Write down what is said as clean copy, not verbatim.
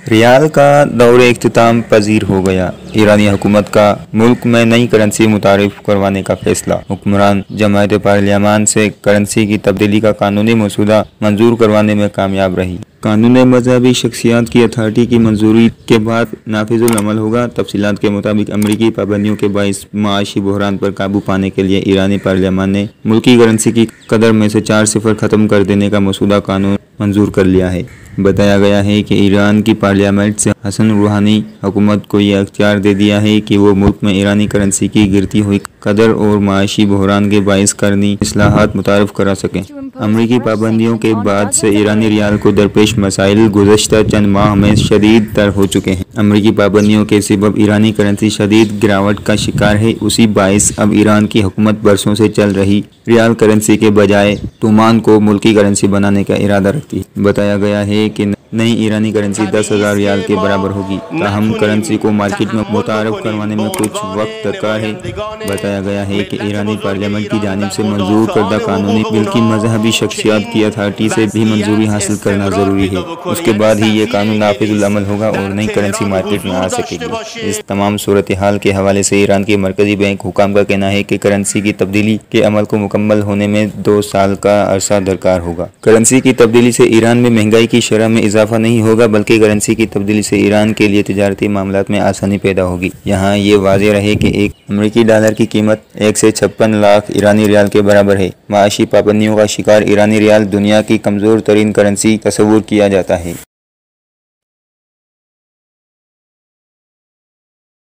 रियाल का दौर इख्तिताम पजीर हो गया। ईरानी हुकूमत का मुल्क में नई करेंसी मुतारिफ करवाने का फैसला। हुक्मरान जमायत पार्लियामान से करेंसी की तब्दीली का कानूनी मसूदा मंजूर करवाने में कामयाब रही। कानून मजहबी शख्सियात की अथॉरिटी की मंजूरी के बाद नाफिजुल अमल होगा। तफसीलात के मुताबिक अमरीकी पाबंदियों के बाइस माशी बहरान पर काबू पाने के लिए ईरानी पार्लियामान ने मुल्की करेंसी की कदर में से 4 सिफर ख़त्म कर देने का मसूदा कानून मंजूर कर लिया है। बताया गया है कि ईरान की पार्लियामेंट से हसन रूहानी हुकूमत को यह अख्तियार दे दिया है कि वो मुल्क में ईरानी करेंसी की गिरती हुई कदर और माशी बहरान के बाइस करनी इस्लाहात मुतारफ करा सकें। अमरीकी पाबंदियों के बाद से ईरानी रियाल को दरपेश मसाइल गुज़श्ता चंद माह में शदीद तर हो चुके हैं। अमरीकी पाबंदियों के सबब ईरानी करेंसी शदीद गिरावट का शिकार है। उसी बाइस अब ईरान की हुकूमत बरसों से चल रही रियाल करेंसी के बजाय तुमान को मुल्की करेंसी बनाने का इरादा रखती है। बताया गया है कि नई ईरानी करेंसी 10,000 रियाल के बराबर होगी। ताहम करेंसी को मार्केट में मुतारफ करवाने में कुछ वक्त दरकार है। बताया गया है कि ईरानी पार्लियामेंट की जानिब से मंजूर करदा कानूनी बिल की मजहबी शख्सियात की अथॉरिटी से भी मंजूरी हासिल करना जरूरी है। उसके बाद ही ये कानून नाफिजुल अमल होगा और नई करेंसी मार्केट में आ सकेगी। इस तमाम सूरत हाल के हवाले से ईरान के मरकजी बैंक हुकाम का कहना है कि करेंसी की तब्दीली के अमल को मुकम्मल होने में 2 साल का अरसा दरकार होगा। करेंसी की तब्दीली से ईरान में महंगाई की शरह में इजाफा नहीं होगा, बल्कि करेंसी की तब्दीली से ईरान के लिए तिजारती मामलात में आसानी पैदा होगी। यहाँ ये वाज़ेह रहे कि एक अमरीकी डॉलर की कीमत 1 से 56 लाख ईरानी रियाल के बराबर है। माशी पाबंदियों का शिकार ईरानी रियाल दुनिया की कमज़ोर तरीन करेंसी तस्वुर किया जाता है।